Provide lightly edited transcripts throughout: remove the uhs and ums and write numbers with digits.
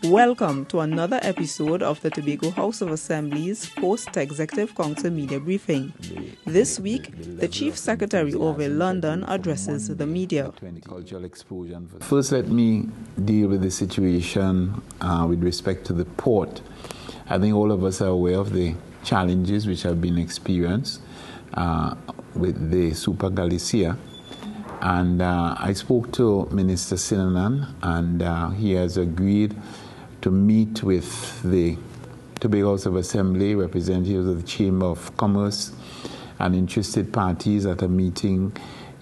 Welcome to another episode of the Tobago House of Assembly's Post-Executive Council Media Briefing. This week, the Chief Secretary Orville London addresses the media. First, let me deal with the situation with respect to the port. I think all of us are aware of the challenges which have been experienced with the Super Galicia. And I spoke to Minister Sinanan, and he has agreed to meet with the Tobago House of Assembly, representatives of the Chamber of Commerce, and interested parties at a meeting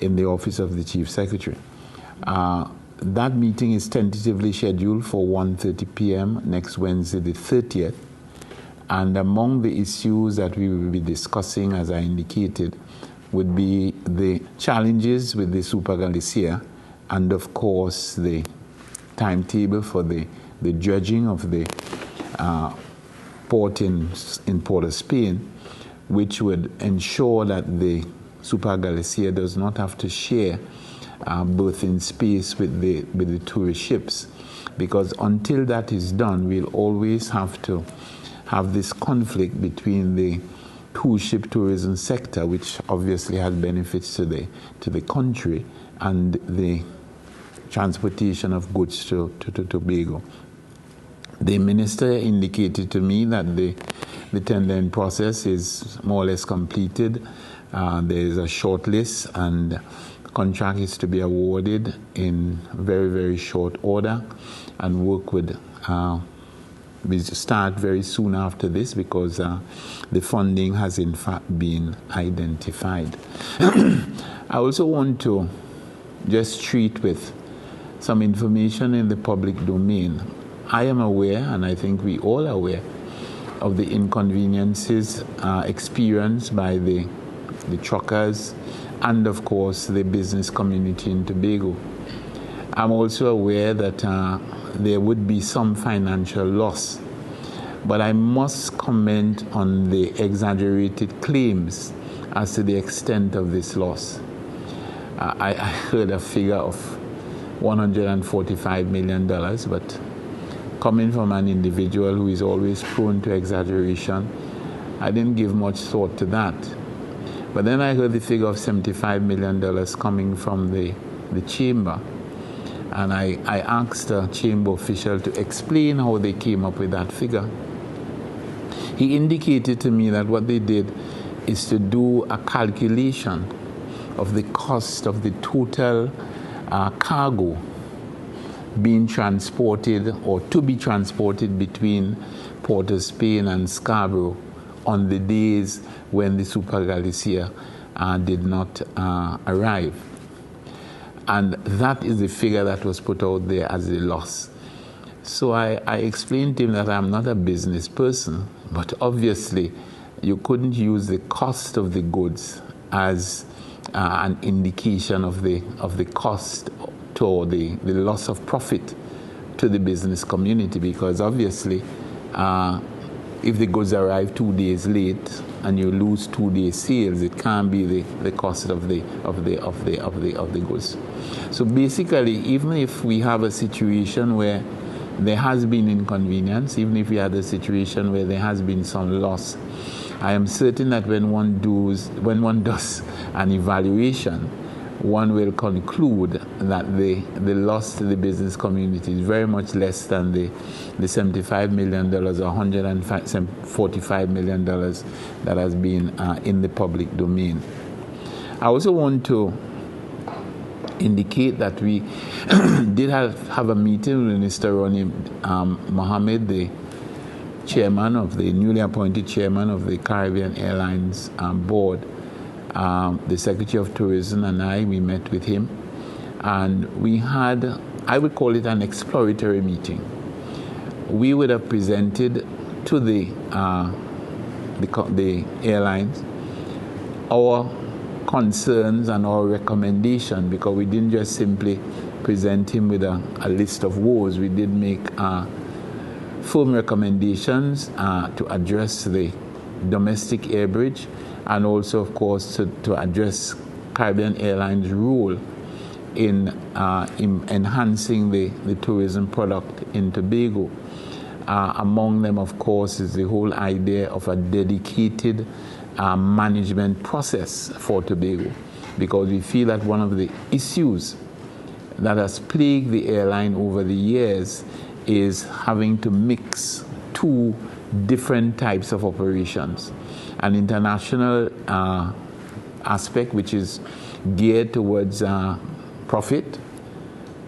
in the office of the Chief Secretary. That meeting is tentatively scheduled for 1:30 p.m. next Wednesday, the 30th. And among the issues that we will be discussing, as I indicated, would be the challenges with the Super Galicia and, of course, the timetable for the dredging of the port in Port of Spain, which would ensure that the Super Galicia does not have to share berthing space with the tourist ships. Because until that is done, we'll always have to have this conflict between the cruise ship tourism sector, which obviously has benefits to the country, and the transportation of goods to Tobago. The minister indicated to me that the tendering process is more or less completed. There is a short list, and the contract is to be awarded in very, very short order, and work would we start very soon after this, because the funding has in fact been identified. I also want to just treat with some information in the public domain. I am aware, and I think we all are aware, of the inconveniences experienced by the truckers and, of course, the business community in Tobago. I'm also aware that there would be some financial loss, but I must comment on the exaggerated claims as to the extent of this loss. I heard a figure of $145 million, but coming from an individual who is always prone to exaggeration, I didn't give much thought to that. But then I heard the figure of $75 million coming from the chamber. And I asked a chamber official to explain how they came up with that figure. He indicated to me that what they did is to do a calculation of the cost of the total cargo being transported or to be transported between Port of Spain and Scarborough on the days when the Super Galicia did not arrive. And that is the figure that was put out there as a loss. So I explained to him that I'm not a business person, but obviously you couldn't use the cost of the goods as an indication of the cost or the loss of profit to the business community, because obviously if the goods arrive 2 days late and you lose 2 days sales, it can't be the cost of the goods. So basically, even if we have a situation where there has been inconvenience, even if we had a situation where there has been some loss, I am certain that when one does an evaluation, one will conclude that the loss to the business community is very much less than the $75 million or $145 million that has been in the public domain. I also want to indicate that we did have a meeting with Mr. Ronnie Mohammed, the newly appointed chairman of the Caribbean Airlines board. The Secretary of Tourism and we met with him, and we had, I would call it an exploratory meeting. We would have presented to the airlines our concerns and our recommendation, because we didn't just simply present him with a list of woes. We did make firm recommendations to address the domestic air bridge, and also, of course, to address Caribbean Airlines' role in enhancing the tourism product in Tobago. Among them, of course, is the whole idea of a dedicated management process for Tobago, because we feel that one of the issues that has plagued the airline over the years is having to mix two different types of operations. An international aspect, which is geared towards profit,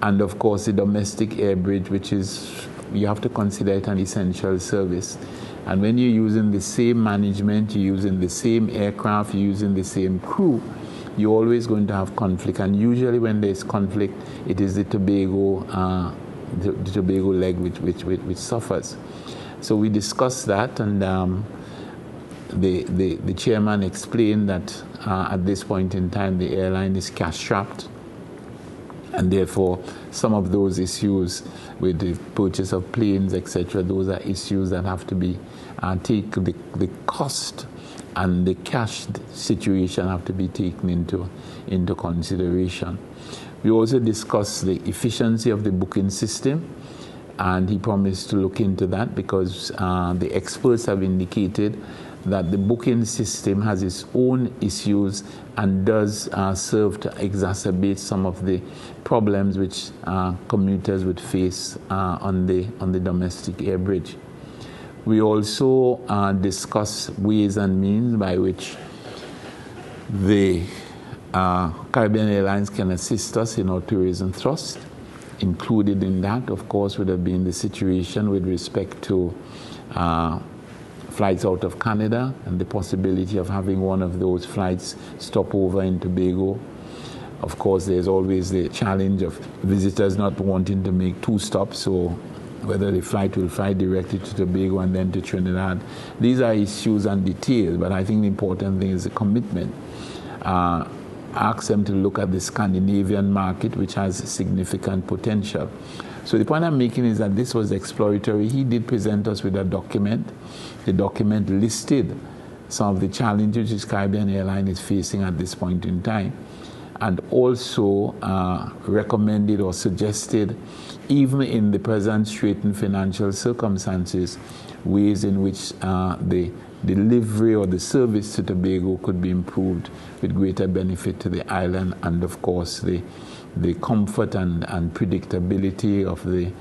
and of course the domestic air bridge, which is, you have to consider it an essential service. And when you're using the same management, you're using the same aircraft, you're using the same crew, you're always going to have conflict. And usually when there's conflict, it is the Tobago leg which suffers. So we discussed that, and the chairman explained that at this point in time the airline is cash-strapped, and therefore some of those issues with the purchase of planes, etc., those are issues that have to be taken. The cost and the cash situation have to be taken into consideration. We also discussed the efficiency of the booking system, and he promised to look into that, because the experts have indicated that the booking system has its own issues and does serve to exacerbate some of the problems which commuters would face on the domestic air bridge. We also discuss ways and means by which the Caribbean Airlines can assist us in our tourism thrust. Included in that, of course, would have been the situation with respect to flights out of Canada and the possibility of having one of those flights stop over in Tobago. Of course, there's always the challenge of visitors not wanting to make two stops, so whether the flight will fly directly to Tobago and then to Trinidad. These are issues and details, but I think the important thing is the commitment. Ask them to look at the Scandinavian market, which has significant potential. So the point I'm making is that this was exploratory. He did present us with a document. The document listed some of the challenges which Caribbean Airline is facing at this point in time, and also recommended or suggested, even in the present straitened financial circumstances, ways in which the delivery or the service to Tobago could be improved with greater benefit to the island, and of course the comfort and predictability of the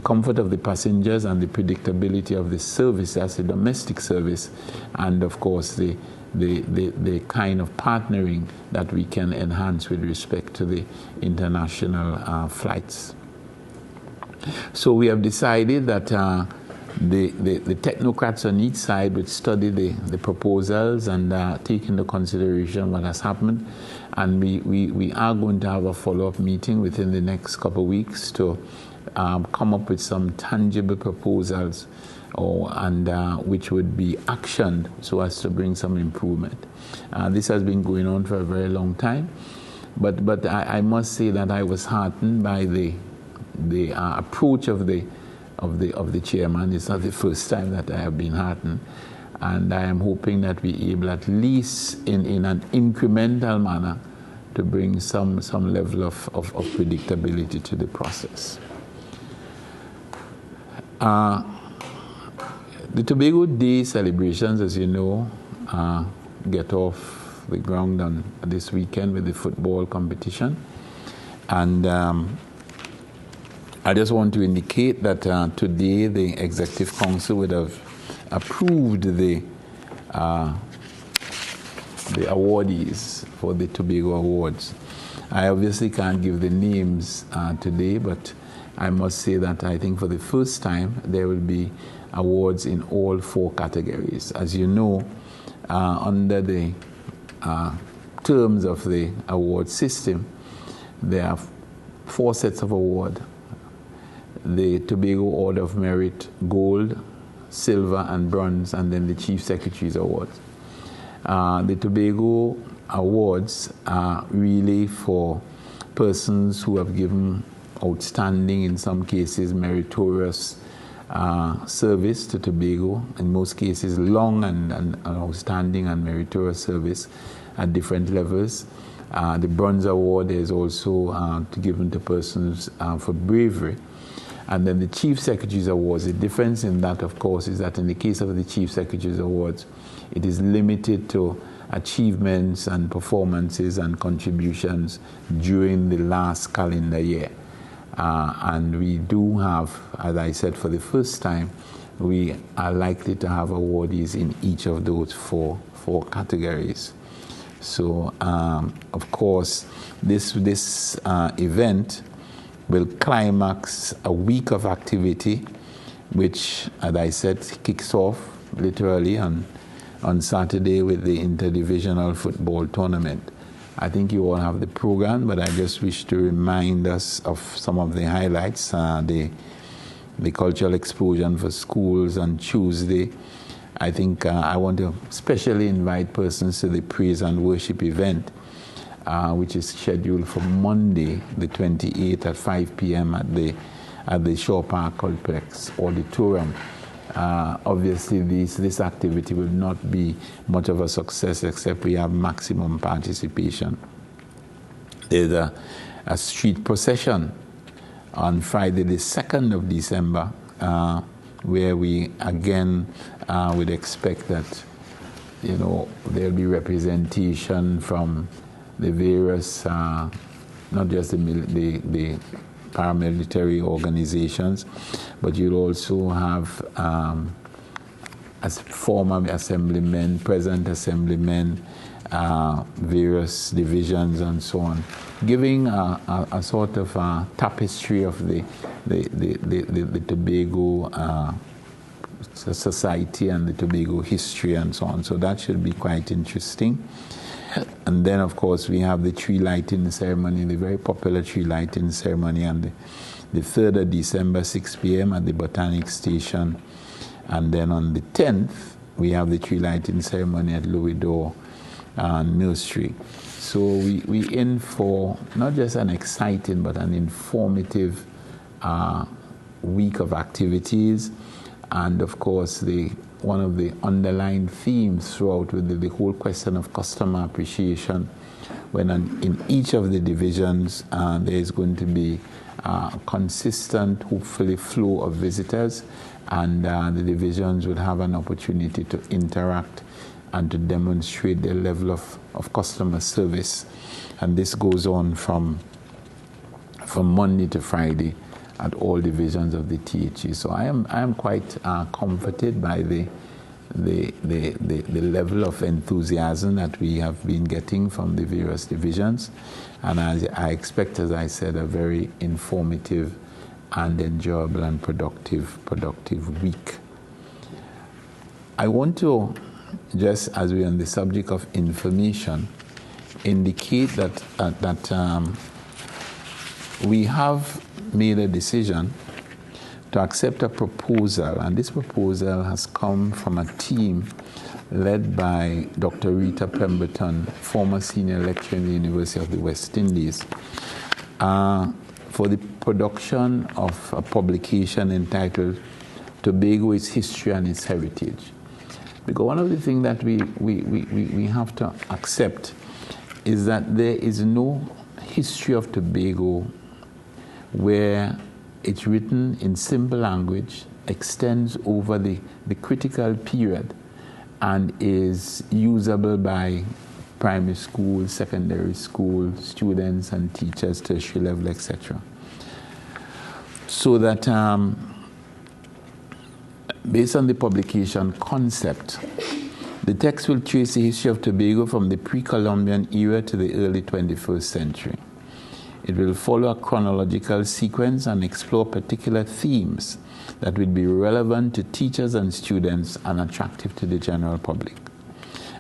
comfort of the passengers and the predictability of the service as a domestic service, and of course the kind of partnering that we can enhance with respect to the international flights. So we have decided that the technocrats on each side would study the proposals and take into consideration what has happened. And we are going to have a follow-up meeting within the next couple of weeks to come up with some tangible proposals which would be actioned so as to bring some improvement. This has been going on for a very long time, but I must say that I was heartened by the approach of the chairman. It's not the first time that I have been heartened, and I am hoping that we're able, at least in an incremental manner, to bring some level of predictability to the process. The Tobago Day celebrations, as you know, get off the ground on this weekend with the football competition, and I just want to indicate that today the Executive Council would have approved the awardees for the Tobago Awards. I obviously can't give the names today, but I must say that I think for the first time there will be awards in all 4 categories. As you know, under the terms of the award system, there are 4 sets of awards. The Tobago Order of Merit, Gold, Silver, and Bronze, and then the Chief Secretary's Awards. The Tobago Awards are really for persons who have given outstanding, in some cases meritorious, service to Tobago, in most cases long and outstanding and meritorious service at different levels. The Bronze Award is also given to persons for bravery. And then the Chief Secretary's Awards, the difference in that, of course, is that in the case of the Chief Secretary's Awards, it is limited to achievements and performances and contributions during the last calendar year. And we do have, as I said, for the first time, we are likely to have awardees in each of those four categories. So, of course, this event will climax a week of activity, which, as I said, kicks off literally on Saturday with the interdivisional football tournament. I think you all have the program, but I just wish to remind us of some of the highlights. The cultural explosion for schools on Tuesday. I think I want to especially invite persons to the praise and worship event, which is scheduled for Monday, the 28th at 5 p.m. at the Shaw Park Complex Auditorium. Obviously, this activity will not be much of a success except we have maximum participation. There's a street procession on Friday, the 2nd of December, where we again would expect that, there'll be representation from the various, not just the paramilitary organizations, but you'll also have as former assemblymen, present assemblymen, various divisions and so on, giving a sort of a tapestry of the Tobago society and the Tobago history and so on. So that should be quite interesting. And then, of course, we have the tree lighting ceremony, the very popular tree lighting ceremony on the 3rd of December, 6 p.m. at the Botanic Station. And then on the 10th, we have the tree lighting ceremony at Louis D'Or Nursery. So we in for not just an exciting, but an informative week of activities. And, of course, one of the underlying themes throughout with the whole question of customer appreciation, when in each of the divisions there is going to be a consistent, hopefully, flow of visitors, and the divisions will have an opportunity to interact and to demonstrate their level of customer service. And this goes on from Monday to Friday at all divisions of the THE. So I am quite comforted by the level of enthusiasm that we have been getting from the various divisions. And I expect, as I said, a very informative and enjoyable and productive week. I want to, just as we're on the subject of information, indicate that we have made a decision to accept a proposal, and this proposal has come from a team led by Dr. Rita Pemberton, former senior lecturer in the University of the West Indies, for the production of a publication entitled Tobago, Its History and Its Heritage. Because one of the things that we have to accept is that there is no history of Tobago where it's written in simple language, extends over the critical period, and is usable by primary school, secondary school students and teachers, tertiary level, etc. So that based on the publication concept, the text will trace the history of Tobago from the pre-Columbian era to the early 21st century. It will follow a chronological sequence and explore particular themes that will be relevant to teachers and students and attractive to the general public.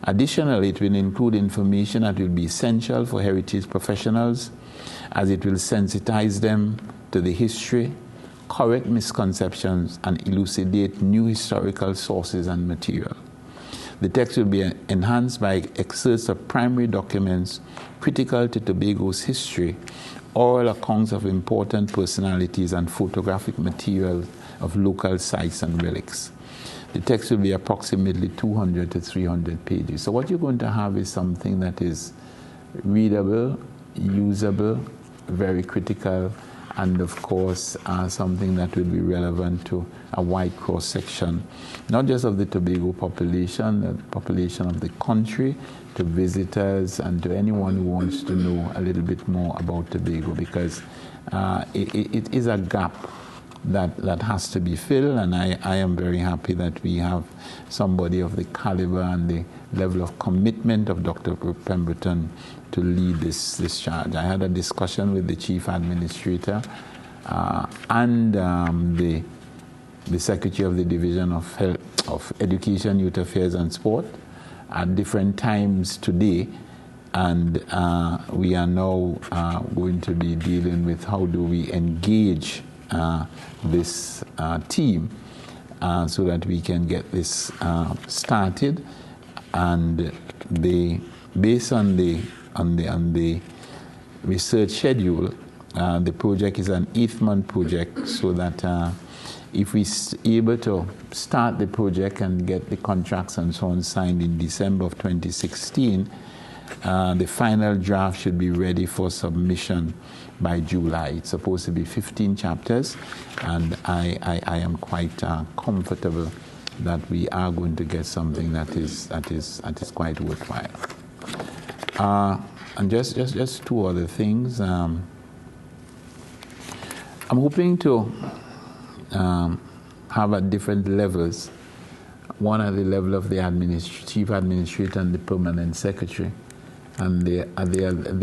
Additionally, it will include information that will be essential for heritage professionals, as it will sensitize them to the history, correct misconceptions, and elucidate new historical sources and material. The text will be enhanced by excerpts of primary documents critical to Tobago's history, oral accounts of important personalities, and photographic material of local sites and relics. The text will be approximately 200 to 300 pages. So what you're going to have is something that is readable, usable, very critical, and of course something that will be relevant to a wide cross-section, not just of the Tobago population, the population of the country, to visitors and to anyone who wants to know a little bit more about Tobago, because it is a gap that has to be filled, and I am very happy that we have somebody of the caliber and the level of commitment of Dr. Pemberton to lead this charge. I had a discussion with the Chief Administrator and the Secretary of the Division of Education, Youth Affairs and Sport at different times today, and we are now going to be dealing with how do we engage this team so that we can get this started, and based on the research schedule, the project is an 8-month project, so that if we're able to start the project and get the contracts and so on signed in December of 2016, the final draft should be ready for submission by July. It's supposed to be 15 chapters, and I am quite comfortable that we are going to get something that is quite worthwhile. And just two other things. I'm hoping to have at different levels. One at the level of the Chief Administrator and the Permanent Secretary, and the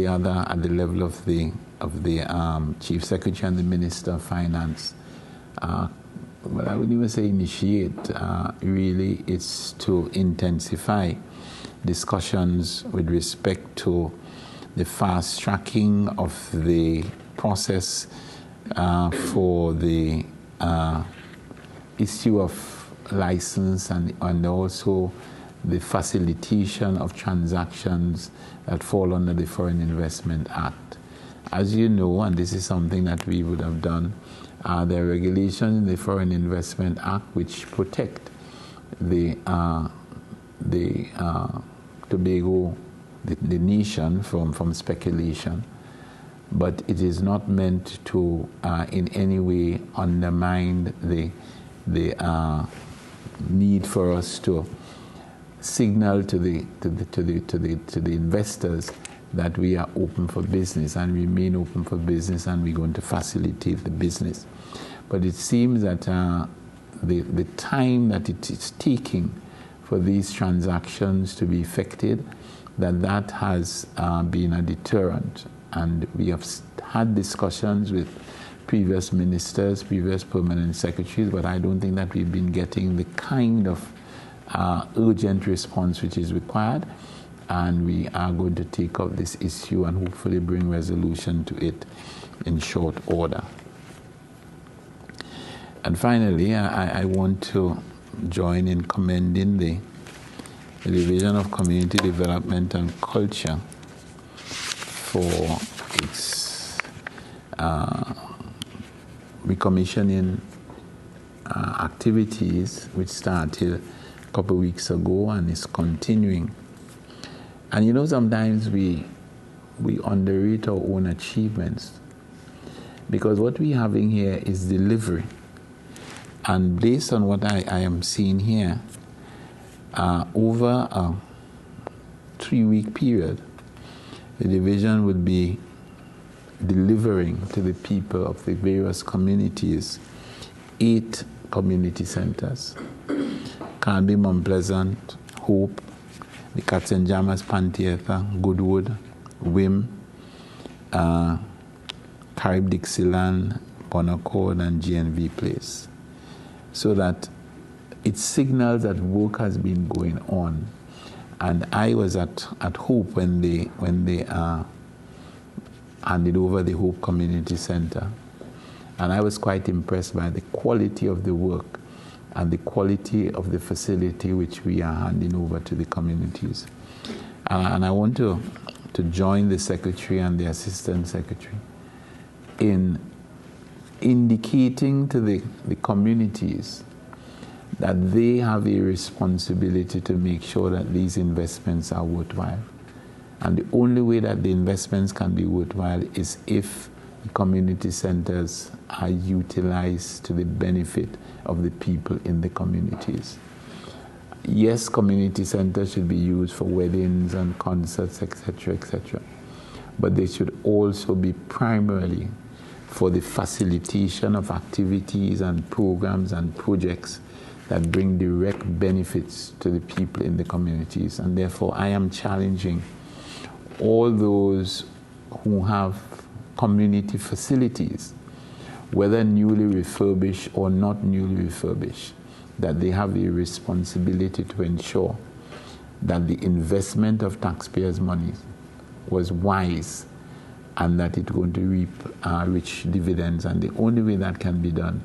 other at the level of the Chief Secretary and the Minister of Finance. But I wouldn't even say initiate. Really, it's to intensify discussions with respect to the fast tracking of the process for the issue of license and also the facilitation of transactions that fall under the Foreign Investment Act. As you know, and this is something that we would have done, there are regulations in the Foreign Investment Act which protect the Tobago, the nation from speculation, but it is not meant to in any way undermine the need for us to signal to the investors that we are open for business and remain open for business, and we're going to facilitate the business. But it seems that the time that it is taking for these transactions to be effected, that has been a deterrent. And we have had discussions with previous ministers, previous permanent secretaries, but I don't think that we've been getting the kind of urgent response which is required. And we are going to take up this issue and hopefully bring resolution to it in short order. And finally, I want to join in commending the Division of Community Development and Culture for its recommissioning activities, which started a couple of weeks ago and is continuing. And you know, sometimes we underrate our own achievements, because what we're having here is delivery. And based on what I am seeing here, over a 3-week period, the division would be delivering to the people of the various communities 8 community centers: Carnaby, Mount Pleasant, Hope, the Katzenjammer, Pantietha, Goodwood, Wim, Carib Dixieland, Bonaccord, and GNV Place. So that it signals that work has been going on. And I was at Hope when they handed over the Hope Community Center. And I was quite impressed by the quality of the work and the quality of the facility which we are handing over to the communities. And I want to join the Secretary and the Assistant Secretary in indicating to the communities that they have a responsibility to make sure that these investments are worthwhile. And the only way that the investments can be worthwhile is if the community centers are utilized to the benefit of the people in the communities. Yes, community centers should be used for weddings and concerts, etc., etc. But they should also be primarily for the facilitation of activities and programs and projects that bring direct benefits to the people in the communities. And therefore, I am challenging all those who have community facilities, whether newly refurbished or not newly refurbished, that they have a responsibility to ensure that the investment of taxpayers' money was wise and that it's going to reap rich dividends. And the only way that can be done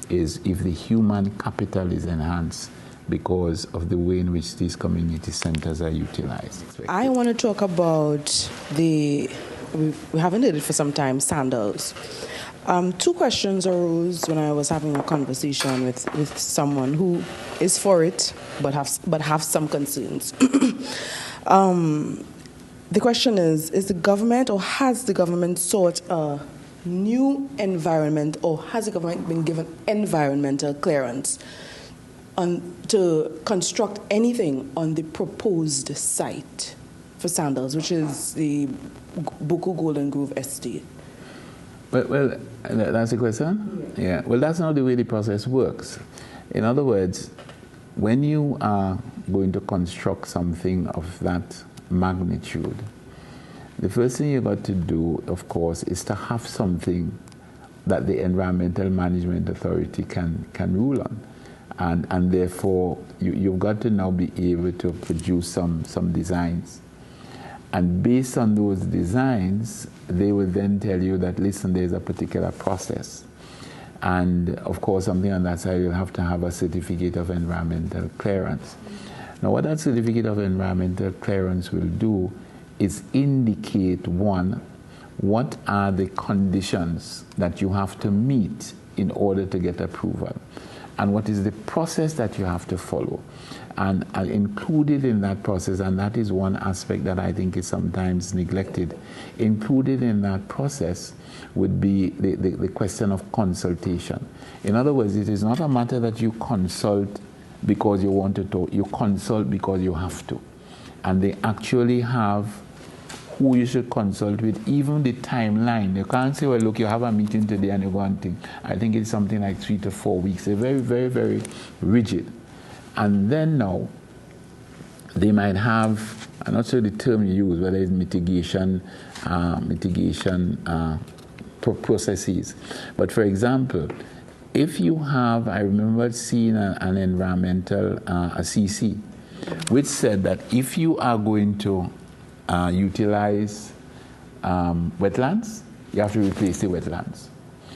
is if the human capital is enhanced because of the way in which these community centers are utilized. I want to talk about we haven't did it for some time, sandals. Two questions arose when I was having a conversation with someone who is for it, but have some concerns. The question is the government, or has the government sought a new environment, or has the government been given environmental clearance to construct anything on the proposed site for sandals, which is the Buku Golden Grove Estate? Well, that's the question? Yeah. Well, that's not the way the process works. In other words, when you are going to construct something of that magnitude, the first thing you've got to do, of course, is to have something that the Environmental Management Authority can rule on. And therefore, you've got to now be able to produce some designs. And based on those designs, they will then tell you that, listen, there's a particular process. And of course, something on that side, you'll have to have a certificate of environmental clearance. Now, what that certificate of environmental clearance will do is indicate, one, what are the conditions that you have to meet in order to get approval, and what is the process that you have to follow. And included in that process, and that is one aspect that I think is sometimes neglected, included in that process would be the question of consultation. In other words, it is not a matter that you consult because you want to talk, you consult because you have to. And they actually have who you should consult with, even the timeline. You can't say, well, look, you have a meeting today and you go and think. I think it's something like 3 to 4 weeks. They're very, very, very rigid. And then now, they might have, I'm not sure the term you use, whether it's mitigation processes. But for example, if you have, I remember seeing an environmental, a CC, which said that if you are going to utilize wetlands, you have to replace the wetlands.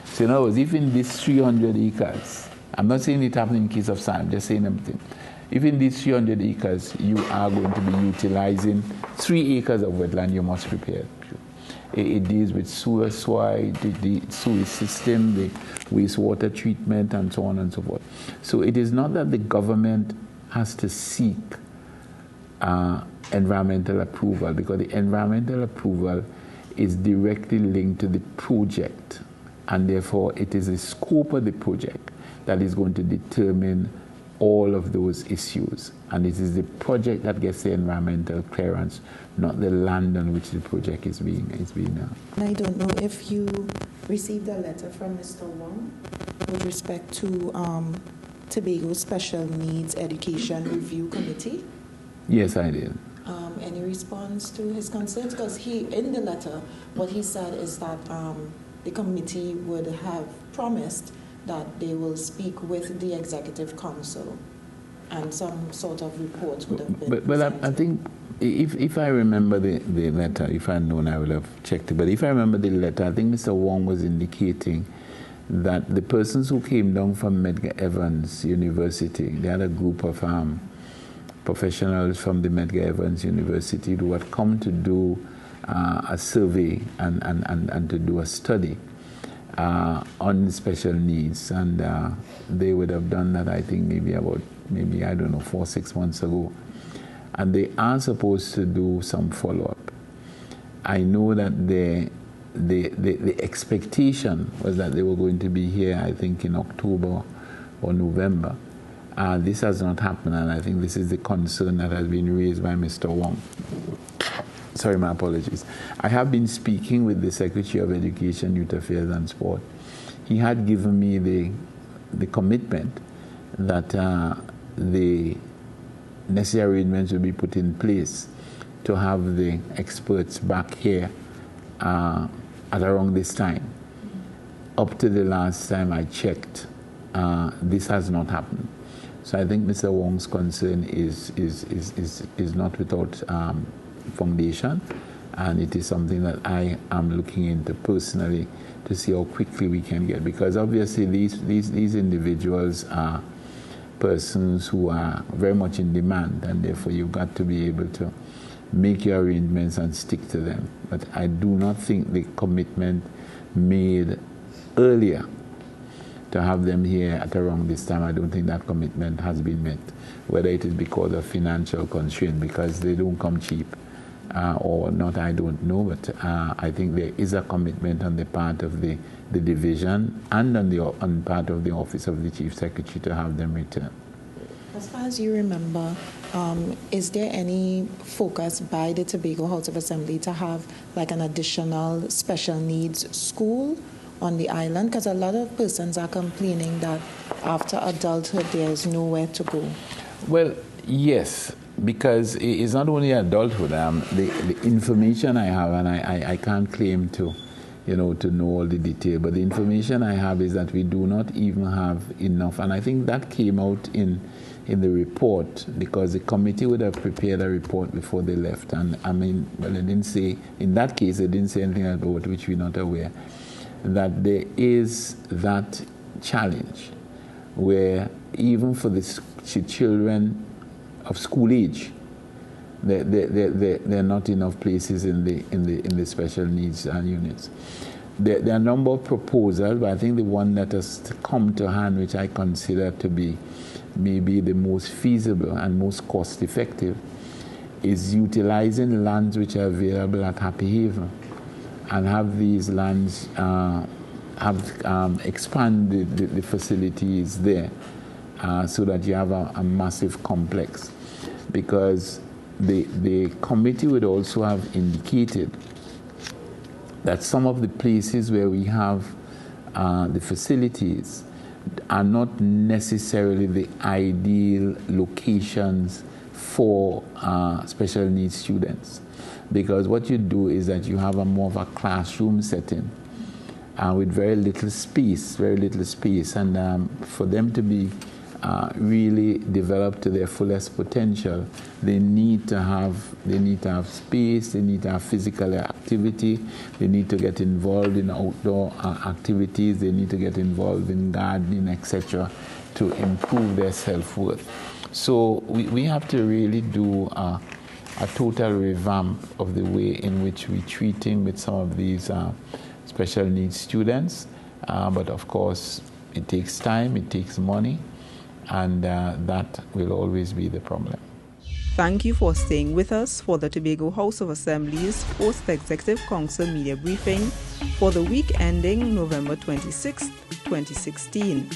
So in other words, if in these 300 acres, I'm not saying it happened in case of sand, I'm just saying everything. If in these 300 acres you are going to be utilizing 3 acres of wetland, you must prepare. It deals with sewer swide, the sewage system, the wastewater treatment, and so on and so forth. So it is not that the government has to seek environmental approval, because the environmental approval is directly linked to the project, and therefore it is the scope of the project that is going to determine all of those issues. And it is the project that gets the environmental clearance, not the land on which the project is being done. I don't know if you received a letter from Mr. Wong with respect to Tobago Special Needs Education Review Committee. Yes, I did. Any response to his concerns? Because in the letter, what he said is that the committee would have promised that they will speak with the Executive Council and some sort of report would have been But I think, if I remember the letter, if I had known, I would have checked it. But if I remember the letter, I think Mr. Wong was indicating that the persons who came down from Medgar Evers University, they had a group of professionals from the Medgar Evers University who had come to do a survey and to do a study on special needs, and they would have done that, I think, maybe I don't know, 4 or 6 months ago. And they are supposed to do some follow-up. I know that the expectation was that they were going to be here, I think, in October or November. This has not happened, and I think this is the concern that has been raised by Mr. Wong. Sorry, my apologies. I have been speaking with the Secretary of Education, Youth Affairs and Sport. He had given me the commitment that the necessary arrangements will be put in place to have the experts back here at around this time. Up to the last time I checked, this has not happened. So I think Mr. Wong's concern is not without foundation, and it is something that I am looking into personally to see how quickly we can get, because obviously these individuals are persons who are very much in demand, and therefore you've got to be able to make your arrangements and stick to them. But I do not think the commitment made earlier to have them here at around this time, I don't think that commitment has been met, whether it is because of financial constraint, because they don't come cheap, or not, I don't know, but I think there is a commitment on the part of the division and on part of the Office of the Chief Secretary to have them return. As far as you remember, is there any focus by the Tobago House of Assembly to have like an additional special needs school on the island? Because a lot of persons are complaining that after adulthood there is nowhere to go. Well, yes, because it's not only adulthood. The information I have, and I can't claim to know all the detail, but the information I have is that we do not even have enough, and I think that came out in the report, because the committee would have prepared a report before they left, and they didn't say, in that case, they didn't say anything about which we're not aware, that there is that challenge where even for the children of school age, there are not enough places in the special needs units. There are a number of proposals, but I think the one that has come to hand, which I consider to be maybe the most feasible and most cost-effective, is utilizing lands which are available at Happy Haven, and have these lands expand the facilities there, so that you have a massive complex. Because the committee would also have indicated that some of the places where we have the facilities are not necessarily the ideal locations for special needs students. Because what you do is that you have more of a classroom setting with very little space, and for them to be really developed to their fullest potential, they need to have space, they need to have physical activity, they need to get involved in outdoor activities, they need to get involved in gardening, etc., to improve their self-worth. So we have to really do a total revamp of the way in which we're treating with some of these special needs students, but of course it takes time, it takes money, and that will always be the problem. Thank you for staying with us for the Tobago House of Assembly's Post-Executive Council Media Briefing for the week ending November 26, 2016.